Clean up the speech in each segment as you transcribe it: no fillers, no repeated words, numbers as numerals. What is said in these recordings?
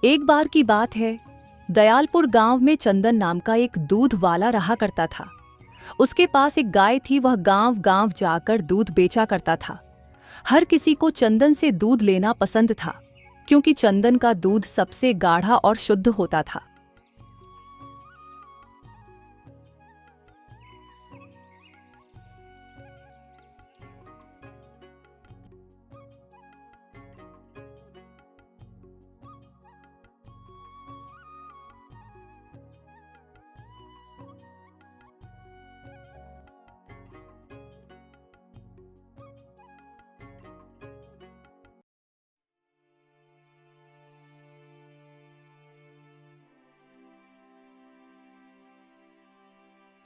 एक बार की बात है, दयालपुर गांव में चंदन नाम का एक दूध वाला रहा करता था। उसके पास एक गाय थी। वह गांव गांव जाकर दूध बेचा करता था। हर किसी को चंदन से दूध लेना पसंद था, क्योंकि चंदन का दूध सबसे गाढ़ा और शुद्ध होता था।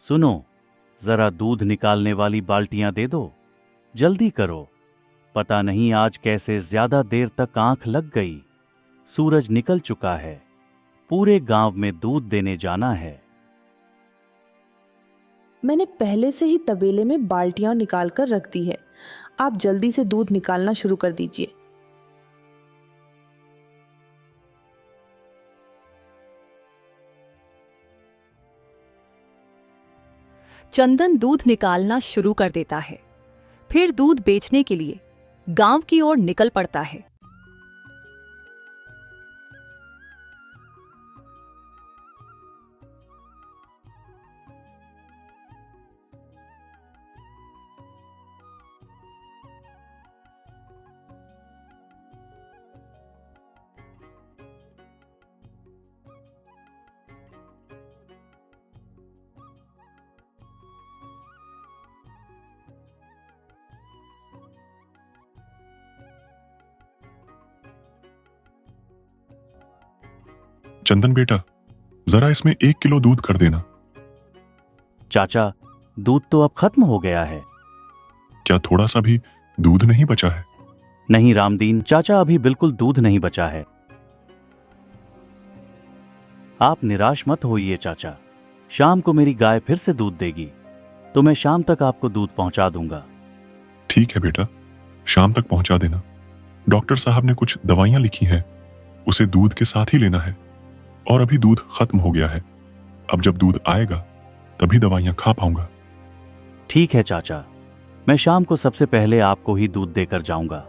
सुनो, जरा दूध निकालने वाली बाल्टियां दे दो। जल्दी करो, पता नहीं आज कैसे ज्यादा देर तक आंख लग गई। सूरज निकल चुका है, पूरे गांव में दूध देने जाना है। मैंने पहले से ही तबेले में बाल्टियां निकाल कर रख दी है। आप जल्दी से दूध निकालना शुरू कर दीजिए। चंदन दूध निकालना शुरू कर देता है, फिर दूध बेचने के लिए गांव की ओर निकल पड़ता है। चंदन बेटा, जरा इसमें 1 किलो दूध कर देना। चाचा, दूध तो अब खत्म हो गया है। क्या थोड़ा सा भी दूध नहीं बचा है? नहीं रामदीन चाचा, अभी बिल्कुल दूध नहीं बचा है। आप निराश मत होइए चाचा, शाम को मेरी गाय फिर से दूध देगी, तो मैं शाम तक आपको दूध पहुंचा दूंगा। ठीक है बेटा, शाम तक पहुंचा देना। डॉक्टर साहब ने कुछ दवाइयां लिखी हैं, उसे दूध के साथ ही लेना है। और अभी दूध खत्म हो गया है। अब जब दूध आएगा तभी दवाइयां खा पाऊंगा। ठीक है चाचा, मैं शाम को सबसे पहले आपको ही दूध देकर जाऊंगा।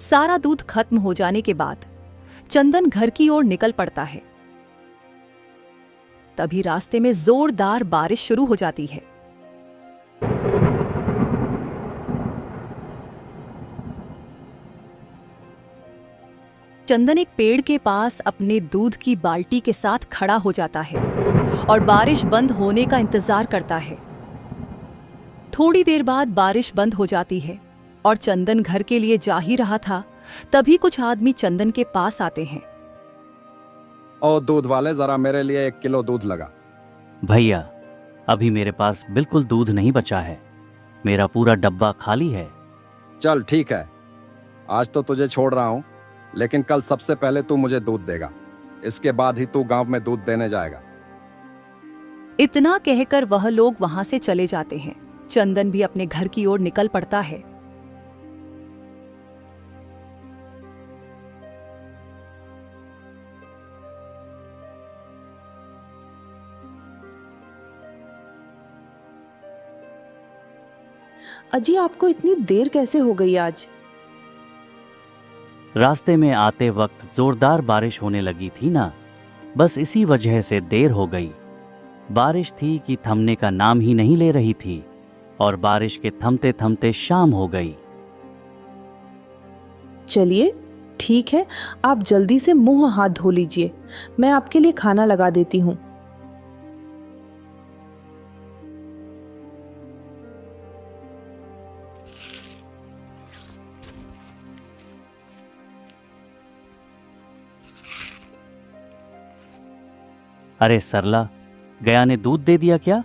सारा दूध खत्म हो जाने के बाद चंदन घर की ओर निकल पड़ता है। तभी रास्ते में जोरदार बारिश शुरू हो जाती है। चंदन एक पेड़ के पास अपने दूध की बाल्टी के साथ खड़ा हो जाता है और बारिश बंद होने का इंतजार करता है। थोड़ी देर बाद बारिश बंद हो जाती है और चंदन घर के लिए जा ही रहा था, तभी कुछ आदमी चंदन के पास आते हैं। ओ दूध वाले, जरा मेरे लिए 1 किलो दूध लगा। भैया, अभी मेरे पास बिल्कुल दूध नहीं बचा है, मेरा पूरा डब्बा खाली है। चल ठीक है, आज तो तुझे छोड़ रहा हूं, लेकिन कल सबसे पहले तू मुझे दूध देगा। इसके बाद ही तू गांव में दूध देने जाएगा। इतना कहकर वह लोग वहां से चले जाते हैं। चंदन भी अपने घर की ओर निकल पड़ता है। अजी, आपको इतनी देर कैसे हो गई आज? रास्ते में आते वक्त जोरदार बारिश होने लगी थी ना, बस इसी वजह से देर हो गई। बारिश थी कि थमने का नाम ही नहीं ले रही थी, और बारिश के थमते थमते शाम हो गई। चलिए ठीक है, आप जल्दी से मुंह हाथ धो लीजिए, मैं आपके लिए खाना लगा देती हूँ। अरे सरला, गया ने दूध दे दिया क्या?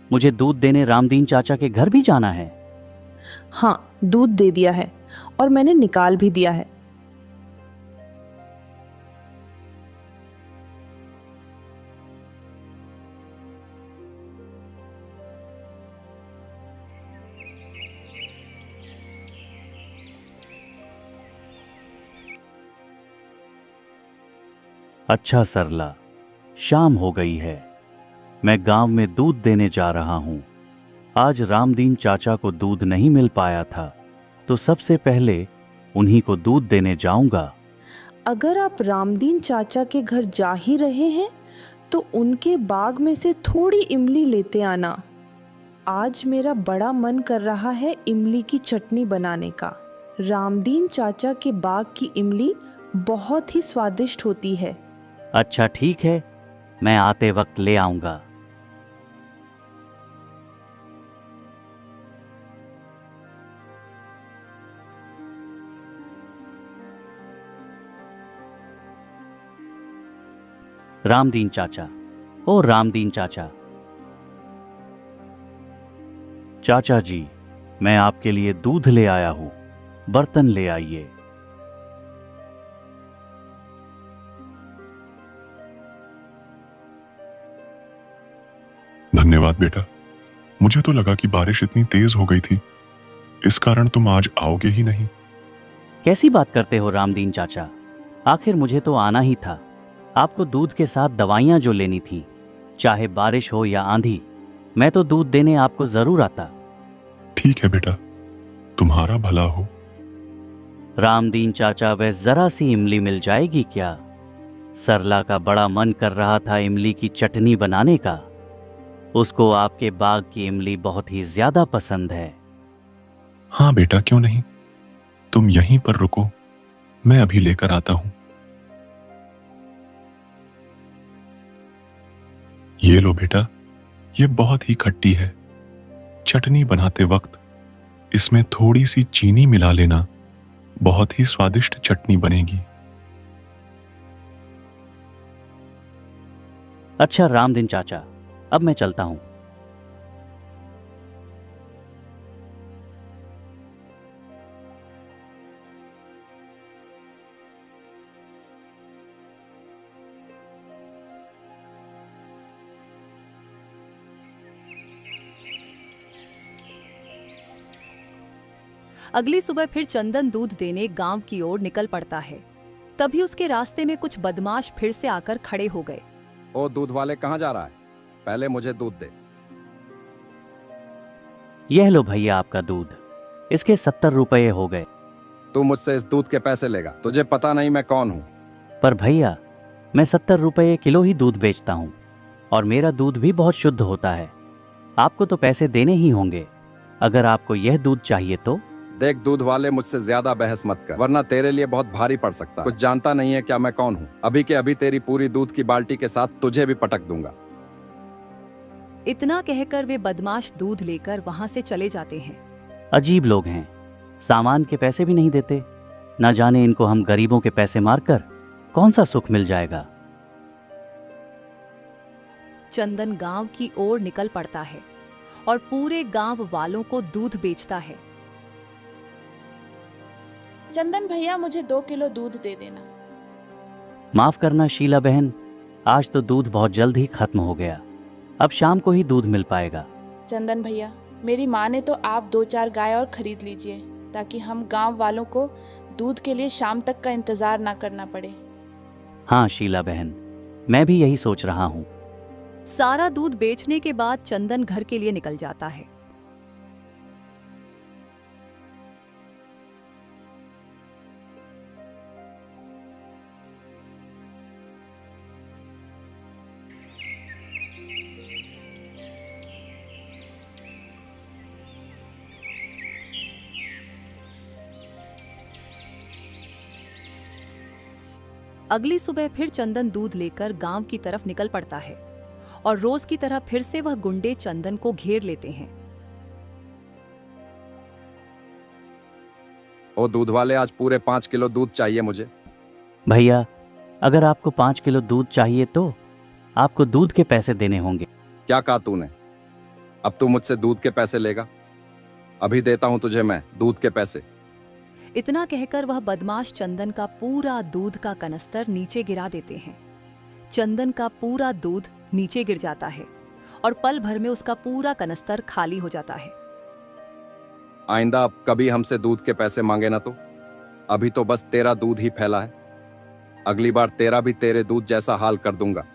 मुझे दूध देने रामदीन चाचा के घर भी जाना है। हाँ, दूध दे दिया है और मैंने निकाल भी दिया है। अच्छा सरला, शाम हो गई है। मैं गांव में दूध देने जा रहा हूं। आज रामदीन चाचा को दूध नहीं मिल पाया था, तो सबसे पहले उन्हीं को दूध देने जाऊंगा। अगर आप रामदीन चाचा के घर जा ही रहे हैं तो उनके बाग में से थोड़ी इमली लेते आना। आज मेरा बड़ा मन कर रहा है इमली की चटनी बनाने का। रामदीन चाचा के बाग की इमली बहुत ही स्वादिष्ट होती है। अच्छा ठीक है, मैं आते वक्त ले आऊंगा। रामदीन चाचा, ओ रामदीन चाचा। चाचा जी, मैं आपके लिए दूध ले आया हूं, बर्तन ले आइए। धन्यवाद बेटा। मुझे तो लगा कि बारिश इतनी तेज हो गई थी, इस कारण तुम आज आओगे ही नहीं। कैसी बात करते हो रामदीन चाचा, आखिर मुझे तो आना ही था। आपको दूध के साथ दवाइयां जो लेनी थी, चाहे बारिश हो या आंधी, मैं तो दूध देने आपको जरूर आता। ठीक है बेटा, तुम्हारा भला हो। रामदीन चाचा, वह जरा सी इमली मिल जाएगी क्या? सरला का बड़ा मन कर रहा था इमली की चटनी बनाने का। उसको आपके बाग की इमली बहुत ही ज्यादा पसंद है। हाँ बेटा, क्यों नहीं, तुम यहीं पर रुको, मैं अभी लेकर आता हूं। ये लो बेटा, ये बहुत ही खट्टी है। चटनी बनाते वक्त इसमें थोड़ी सी चीनी मिला लेना, बहुत ही स्वादिष्ट चटनी बनेगी। अच्छा रामदीन चाचा, अब मैं चलता हूं। अगली सुबह फिर चंदन दूध देने गांव की ओर निकल पड़ता है। तभी उसके रास्ते में कुछ बदमाश फिर से आकर खड़े हो गए। ओ दूध वाले, कहाँ जा रहा है? पहले मुझे दूध दे। यह लो भैया आपका दूध, इसके 70 रुपये हो गए। तू मुझसे इस दूध के पैसे लेगा? तुझे पता नहीं मैं कौन हूँ? पर भैया, मैं 70 रुपये किलो ही दूध बेचता हूँ और मेरा दूध भी बहुत शुद्ध होता है। आपको तो पैसे देने ही होंगे। अगर आपको यह दूध चाहिए तो। देख दूध वाले, मुझसे ज्यादा बहस मत कर, वरना तेरे लिए बहुत भारी पड़ सकता है। कुछ जानता नहीं है क्या मैं कौन हूँ? अभी के अभी तेरी पूरी दूध की बाल्टी के साथ तुझे भी पटक दूंगा। इतना कहकर वे बदमाश दूध लेकर वहां से चले जाते हैं। अजीब लोग हैं, सामान के पैसे भी नहीं देते। न जाने इनको हम गरीबों के पैसे मारकर कौन सा सुख मिल जाएगा। चंदन गांव की ओर निकल पड़ता है और पूरे गांव वालों को दूध बेचता है। चंदन भैया, मुझे 2 किलो दूध दे देना। माफ करना शीला बहन, आज तो दूध बहुत जल्द ही खत्म हो गया। अब शाम को ही दूध मिल पाएगा। चंदन भैया, मेरी माँ ने तो आप 2-4 गाय और खरीद लीजिए, ताकि हम गांव वालों को दूध के लिए शाम तक का इंतजार ना करना पड़े। हाँ शीला बहन, मैं भी यही सोच रहा हूँ। सारा दूध बेचने के बाद चंदन घर के लिए निकल जाता है। अगली सुबह फिर चंदन दूध लेकर गांव की तरफ निकल पड़ता है और रोज की तरह फिर से वह गुंडे चंदन को घेर लेते हैं। ओ दूध वाले, आज पूरे 5 किलो दूध चाहिए मुझे। भैया, अगर आपको 5 किलो दूध चाहिए तो आपको दूध के पैसे देने होंगे। क्या कहा तूने? अब तू मुझसे दूध के पैसे लेगा? अभी देता हूं तुझे मैं दूध के पैसे। इतना कहकर वह बदमाश चंदन का पूरा दूध का कनस्तर नीचे गिरा देते हैं। चंदन का पूरा दूध नीचे गिर जाता है और पल भर में उसका पूरा कनस्तर खाली हो जाता है। आइंदा अब कभी हमसे दूध के पैसे मांगे ना तो। अभी तो बस तेरा दूध ही फैला है। अगली बार तेरा भी तेरे दूध जैसा हाल कर दूंगा।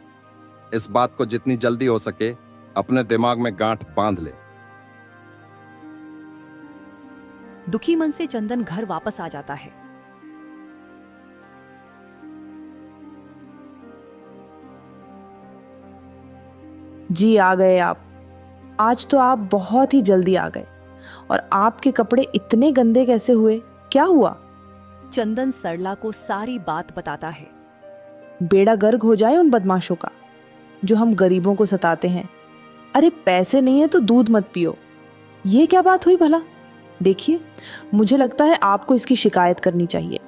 इस बात को जितनी जल्दी हो सके अपने दिमाग में गांठ बांध ले। दुखी मन से चंदन घर वापस आ जाता है। जी आ गए आप। आज तो आप बहुत ही जल्दी आ गए। और आपके कपड़े इतने गंदे कैसे हुए? क्या हुआ? चंदन सरला को सारी बात बताता है। बेड़ा गर्क हो जाए उन बदमाशों का जो हम गरीबों को सताते हैं। अरे पैसे नहीं है तो दूध मत पियो। ये क्या बात हुई भला? देखिए, मुझे लगता है आपको इसकी शिकायत करनी चाहिए।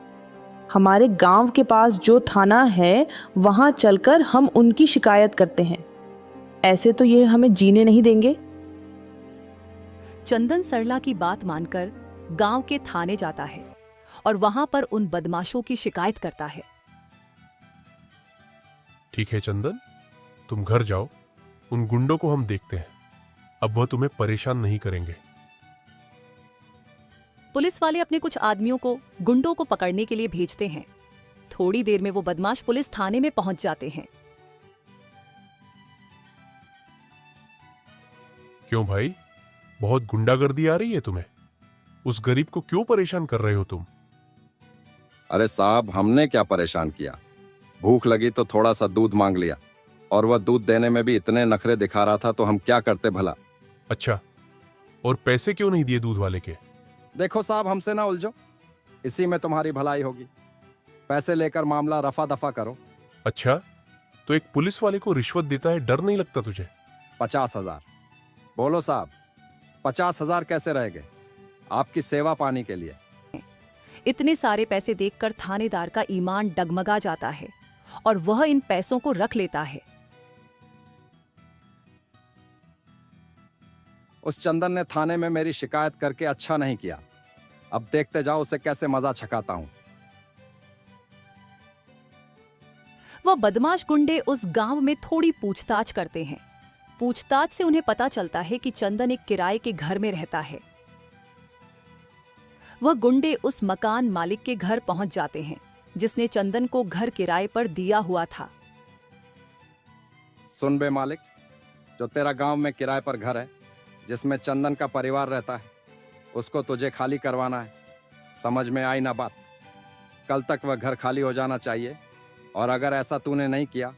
हमारे गांव के पास जो थाना है वहां चलकर हम उनकी शिकायत करते हैं। ऐसे तो ये हमें जीने नहीं देंगे। चंदन सरला की बात मानकर गांव के थाने जाता है और वहां पर उन बदमाशों की शिकायत करता है। ठीक है चंदन, तुम घर जाओ। उन गुंडों को हम देखते हैं। अब वह तुम्हें परेशान नहीं करेंगे। पुलिस वाले अपने कुछ आदमियों को गुंडों को पकड़ने के लिए भेजते हैं। थोड़ी देर में वो बदमाश पुलिस थाने में पहुंच जाते हैं। क्यों भाई, बहुत गुंडागर्दी आ रही है तुम्हें? उस गरीब को क्यों परेशान कर रहे हो तुम? अरे साहब, हमने क्या परेशान किया? भूख लगी तो थोड़ा सा दूध मांग लिया और वह दूध देने में भी इतने नखरे दिखा रहा था तो हम क्या करते भला। अच्छा, और पैसे क्यों नहीं दिए दूध वाले के? देखो साहब, हमसे ना उलझो, इसी में तुम्हारी भलाई होगी। पैसे लेकर मामला रफा दफा करो। अच्छा, तो एक पुलिस वाले को रिश्वत देता है, डर नहीं लगता तुझे? 50,000। बोलो साहब, 50,000 कैसे रह गए आपकी सेवा पाने के लिए? इतने सारे पैसे देखकर थानेदार का ईमान डगमगा जाता है और वह इन पैसों को रख लेता है। उस चंदन ने थाने में मेरी शिकायत करके अच्छा नहीं किया। अब देखते जाओ उसे कैसे मजा छकाता हूं। वह बदमाश गुंडे उस गांव में थोड़ी पूछताछ करते हैं। पूछताछ से उन्हें पता चलता है कि चंदन एक किराए के घर में रहता है। वह गुंडे उस मकान मालिक के घर पहुंच जाते हैं जिसने चंदन को घर किराए पर दिया हुआ था। सुन बे मालिक, जो तेरा गांव में किराए पर घर है जिसमें चंदन का परिवार रहता है, उसको तुझे खाली करवाना है। समझ में आई ना बात? कल तक वह घर खाली हो जाना चाहिए और अगर ऐसा तूने नहीं किया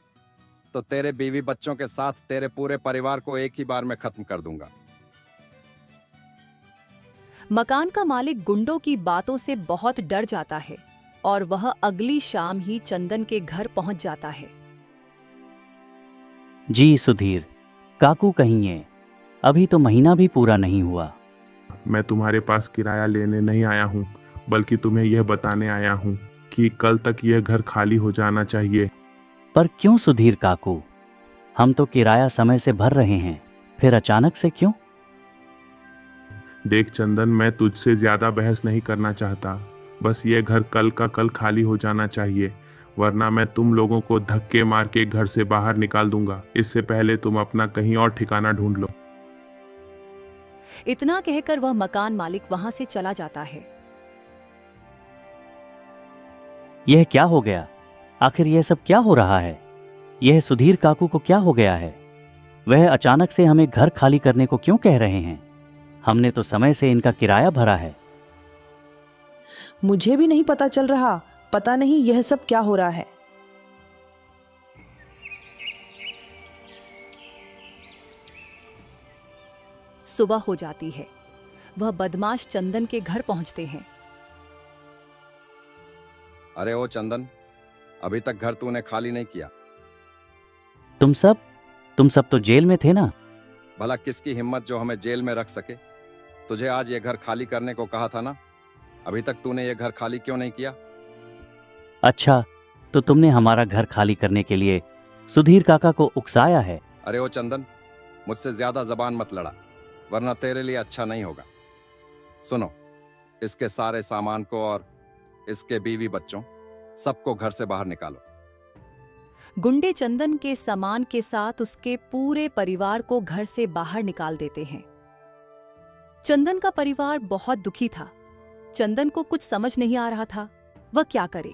तो तेरे बीवी बच्चों के साथ तेरे पूरे परिवार को एक ही बार में खत्म कर दूंगा। मकान का मालिक गुंडों की बातों से बहुत डर जाता है और वह अगली शाम ही चंदन के घर पहुंच जाता है। जी सुधीर, काकू कहीं है? अभी तो महीना भी पूरा नहीं हुआ। मैं तुम्हारे पास किराया लेने नहीं आया हूँ, बल्कि तुम्हें यह बताने आया हूँ कि कल तक यह घर खाली हो जाना चाहिए। पर क्यों सुधीर काकू? हम तो किराया समय से भर रहे हैं, फिर अचानक से क्यों? देख चंदन, मैं तुझसे ज्यादा बहस नहीं करना चाहता। बस ये घर कल का कल खाली हो जाना चाहिए, वरना मैं तुम लोगों को धक्के मार के घर से बाहर निकाल दूंगा। इससे पहले तुम अपना कहीं और ठिकाना ढूंढ लो। इतना कहकर वह मकान मालिक वहां से चला जाता है। यह क्या हो गया? आखिर यह सब क्या हो रहा है? यह सुधीर काकू को क्या हो गया है? वह अचानक से हमें घर खाली करने को क्यों कह रहे हैं? हमने तो समय से इनका किराया भरा है। मुझे भी नहीं पता चल रहा। पता नहीं यह सब क्या हो रहा है। सुबह हो जाती है। वह बदमाश चंदन के घर पहुंचते हैं। अरे ओ चंदन, अभी तक घर तूने खाली नहीं किया। तुम सब तो जेल में थे ना? भला किसकी हिम्मत जो हमें जेल में रख सके? तुझे आज ये घर खाली करने को कहा था ना? अभी तक तूने ये घर खाली क्यों नहीं किया? अच्छा, तो तुमने हमारा घर खाली करने के लिए सुधीर काका को उकसाया है? अरे ओ चंदन, मुझसे ज्यादा जबान मत लड़ा, वरना तेरे लिए अच्छा नहीं होगा। सुनो, इसके सारे सामान को और इसके बीवी बच्चों सबको घर से बाहर निकालो। गुंडे चंदन के सामान के साथ उसके पूरे परिवार को घर से बाहर निकाल देते हैं। चंदन का परिवार बहुत दुखी था। चंदन को कुछ समझ नहीं आ रहा था वह क्या करे।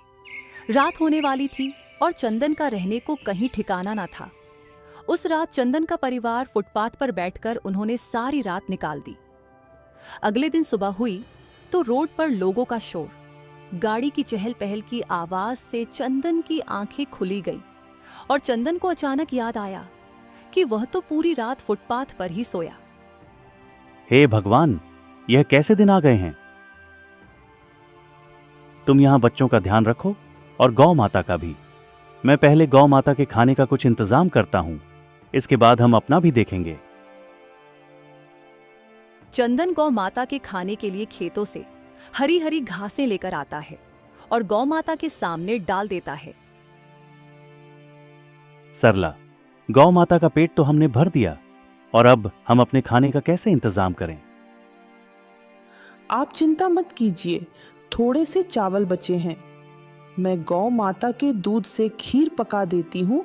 रात होने वाली थी और चंदन का रहने को कहीं ठिकाना ना था। उस रात चंदन का परिवार फुटपाथ पर बैठकर उन्होंने सारी रात निकाल दी। अगले दिन सुबह हुई तो रोड पर लोगों का शोर, गाड़ी की चहल पहल की आवाज से चंदन की आंखें खुली गई और चंदन को अचानक याद आया कि वह तो पूरी रात फुटपाथ पर ही सोया। हे भगवान, यह कैसे दिन आ गए हैं। तुम यहां बच्चों का ध्यान रखो और गौ माता का भी। मैं पहले गौ माता के खाने का कुछ इंतजाम करता हूं, इसके बाद हम अपना भी देखेंगे। चंदन गौ माता के खाने के लिए खेतों से हरी हरी घासें लेकर आता है और गौ माता के सामने डाल देता है। सरला, गौ माता का पेट तो हमने भर दिया और अब हम अपने खाने का कैसे इंतजाम करें। आप चिंता मत कीजिए, थोड़े से चावल बचे हैं। मैं गौ माता के दूध से खीर पका देती हूँ,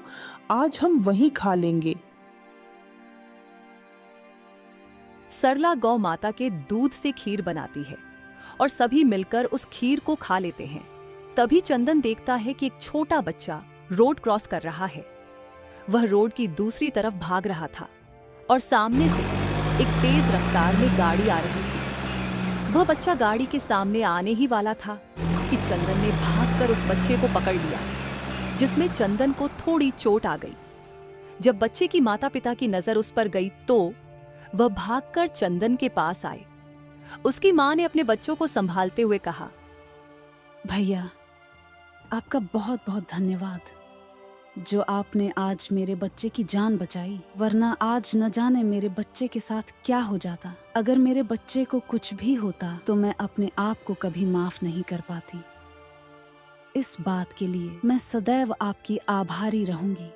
आज हम वही खा लेंगे। सरला गौ माता के दूध से खीर बनाती है और सभी मिलकर उस खीर को खा लेते हैं। तभी चंदन देखता है कि एक छोटा बच्चा रोड क्रॉस कर रहा है। वह रोड की दूसरी तरफ भाग रहा था और सामने से एक तेज रफ्तार में गाड़ी आ रही थी। वह बच्चा गाड़ी के सामने आने ही वाला था कि चंदन ने भागकर उस बच्चे को पकड़ लिया, जिसमें चंदन को थोड़ी चोट आ गई। जब बच्चे की माता पिता की नजर उस पर गई तो वह भागकर चंदन के पास आए। उसकी मां ने अपने बच्चों को संभालते हुए कहा, भैया, आपका बहुत बहुत धन्यवाद जो आपने आज मेरे बच्चे की जान बचाई, वरना आज न जाने मेरे बच्चे के साथ क्या हो जाता। अगर मेरे बच्चे को कुछ भी होता तो मैं अपने आप को कभी माफ नहीं कर पाती। इस बात के लिए मैं सदैव आपकी आभारी रहूंगी।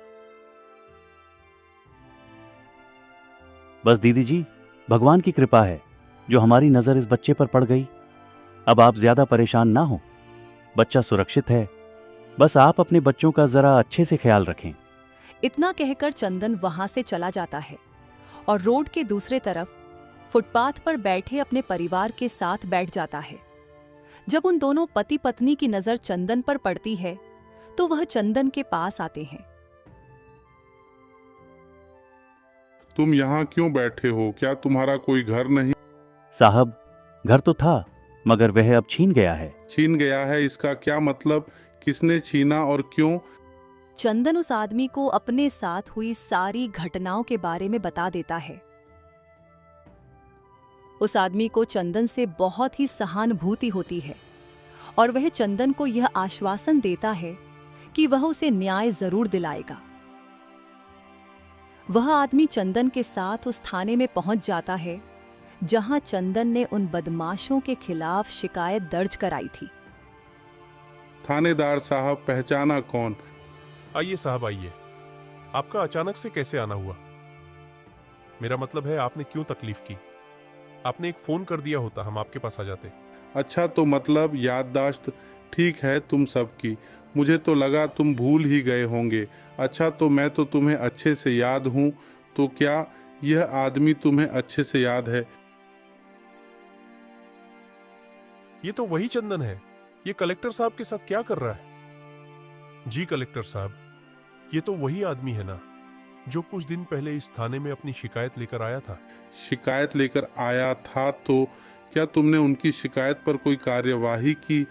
बस दीदी जी, भगवान की कृपा है जो हमारी नजर इस बच्चे पर पड़ गई। अब आप ज्यादा परेशान ना हो, बच्चा सुरक्षित है। बस आप अपने बच्चों का जरा अच्छे से ख्याल रखें। इतना कहकर चंदन वहां से चला जाता है और रोड के दूसरे तरफ फुटपाथ पर बैठे अपने परिवार के साथ बैठ जाता है। जब उन दोनों पति पत्नी की नजर चंदन पर पड़ती है तो वह चंदन के पास आते हैं। तुम यहाँ क्यों बैठे हो? क्या तुम्हारा कोई घर नहीं? साहब, घर तो था मगर वह अब छीन गया है। छीन गया है, इसका क्या मतलब? किसने छीना और क्यों? चंदन उस आदमी को अपने साथ हुई सारी घटनाओं के बारे में बता देता है। उस आदमी को चंदन से बहुत ही सहानुभूति होती है और वह चंदन को यह आश्वासन देता है कि वह उसे न्याय जरूर दिलाएगा। वह आदमी चंदन के साथ उस थाने में पहुंच जाता है जहां चंदन ने उन बदमाशों के खिलाफ शिकायत दर्ज कराई थी। थानेदार साहब, पहचाना कौन? आइए साहब, आइए। आपका अचानक से कैसे आना हुआ? मेरा मतलब है, आपने क्यों तकलीफ की? आपने एक फोन कर दिया होता, हम आपके पास आ जाते। अच्छा, तो मतलब याददाश्त ठीक है तुम सबकी। मुझे तो लगा तुम भूल ही गए होंगे। अच्छा, तो मैं तो तुम्हें अच्छे से याद हूँ। तो क्या यह आदमी तुम्हें अच्छे से याद है? ये तो वही चंदन है। ये कलेक्टर साहब के साथ क्या कर रहा है? जी कलेक्टर साहब, ये तो वही आदमी है ना जो कुछ दिन पहले इस थाने में अपनी शिकायत लेकर आया था। शिकायत लेकर आया था? तो क्या तुमने उनकी शिकायत पर कोई कार्यवाही की?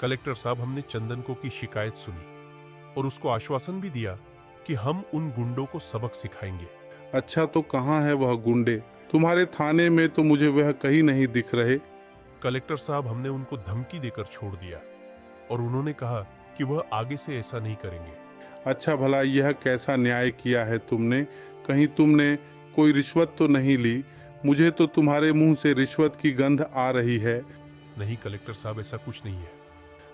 कलेक्टर साहब, हमने चंदन को की शिकायत सुनी और उसको आश्वासन भी दिया कि हम उन गुंडों को सबक सिखाएंगे। अच्छा, तो कहाँ है वह गुंडे? तुम्हारे थाने में तो मुझे वह कहीं नहीं दिख रहे। कलेक्टर साहब, हमने उनको धमकी देकर छोड़ दिया और उन्होंने कहा कि वह आगे से ऐसा नहीं करेंगे। अच्छा, भला यह कैसा न्याय किया है तुमने? कहीं तुमने कोई रिश्वत तो नहीं ली? मुझे तो तुम्हारे मुंह से रिश्वत की गंध आ रही है। नहीं कलेक्टर साहब, ऐसा कुछ नहीं है।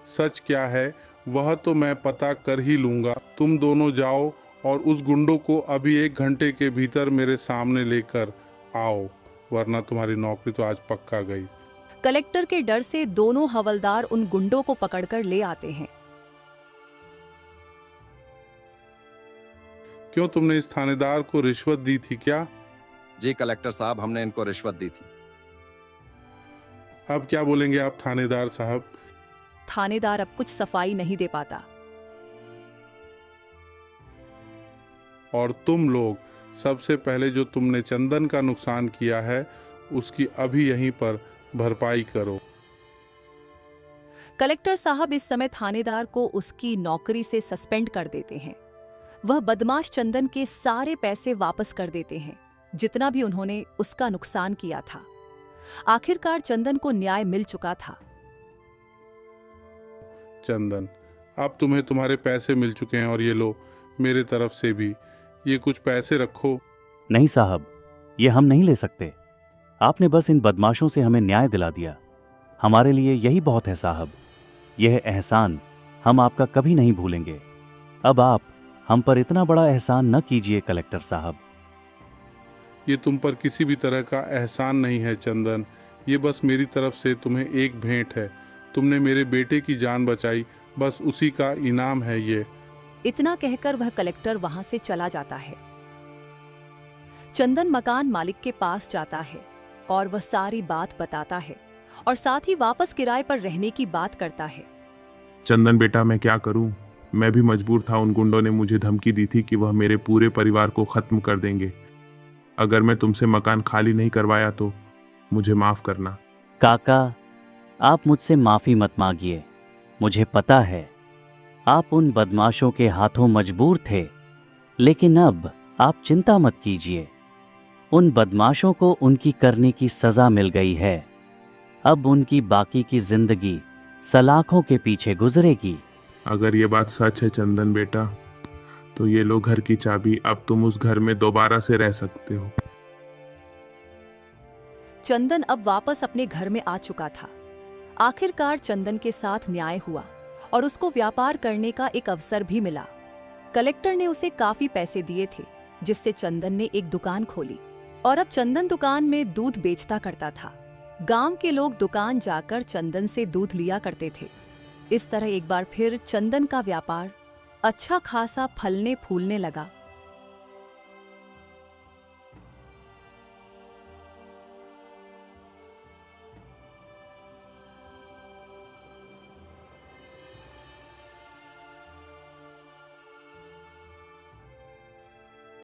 सच क्या है वह तो मैं पता कर ही लूंगा। तुम दोनों जाओ और उस गुंडों को अभी 1 घंटे के भीतर मेरे सामने लेकर आओ, वरना तुम्हारी नौकरी तो आज पक्का गई। कलेक्टर के डर से दोनों हवलदार उन गुंडों को पकड़कर ले आते हैं। क्यों, तुमने इस थानेदार को रिश्वत दी थी क्या? जी कलेक्टर साहब, हमने इनको रिश्वत दी थी। अब क्या बोलेंगे आप थानेदार साहब? थानेदार अब कुछ सफाई नहीं दे पाता। और तुम लोग सबसे पहले जो तुमने चंदन का नुकसान किया है उसकी अभी यहीं पर भरपाई करो। कलेक्टर साहब इस समय थानेदार को उसकी नौकरी से सस्पेंड कर देते हैं। वह बदमाश चंदन के सारे पैसे वापस कर देते हैं, जितना भी उन्होंने उसका नुकसान किया था। आखिरकार चंदन को न्याय मिल चुका था। चंदन, अब तुम्हें तुम्हारे पैसे मिल चुके हैं और ये लो मेरे तरफ से भी ये कुछ पैसे रखो। नहीं साहब, ये हम नहीं ले सकते। आपने बस इन बदमाशों से हमें न्याय दिला दिया। हमारे लिए यही बहुत है साहब। यह एहसान हम आपका कभी नहीं भूलेंगे। अब आप हम पर इतना बड़ा एहसान न कीजिए कलेक्टर साहब। ये तुम पर किसी भी तरह का एहसान नहीं है चंदन, ये बस मेरी तरफ से तुम्हें एक भेंट है। तुमने मेरे बेटे की जान बचाई, बस उसी का इनाम है ये। इतना कहकर वह कलेक्टर वहां से चला जाता है। चंदन मकान मालिक के पास जाता है और वह सारी बात बताता है और साथ ही वापस किराए पर रहने की बात करता है। चंदन बेटा, मैं क्या करूं? मैं भी मजबूर था। उन गुंडों ने मुझे धमकी दी थी कि वह मेरे पूरे परिवार को खत्म कर देंगे। अगर मैं तुमसे मकान खाली नहीं करवाया तो मुझे माफ करना। काका, आप मुझसे माफी मत मांगिए। मुझे पता है आप उन बदमाशों के हाथों मजबूर थे, लेकिन अब आप चिंता मत कीजिए। उन बदमाशों को उनकी करने की सजा मिल गई है। अब उनकी बाकी की जिंदगी सलाखों के पीछे गुजरेगी। अगर ये बात सच है चंदन बेटा, तो ये लो घर की चाबी। अब तुम उस घर में दोबारा से रह सकते हो। चंदन अब वापस अपने घर में आ चुका था। आखिरकार चंदन के साथ न्याय हुआ और उसको व्यापार करने का एक अवसर भी मिला। कलेक्टर ने उसे काफी पैसे दिए थे, जिससे चंदन ने एक दुकान खोली और अब चंदन दुकान में दूध बेचता करता था। गांव के लोग दुकान जाकर चंदन से दूध लिया करते थे। इस तरह एक बार फिर चंदन का व्यापार अच्छा खासा फलने फूलने लगा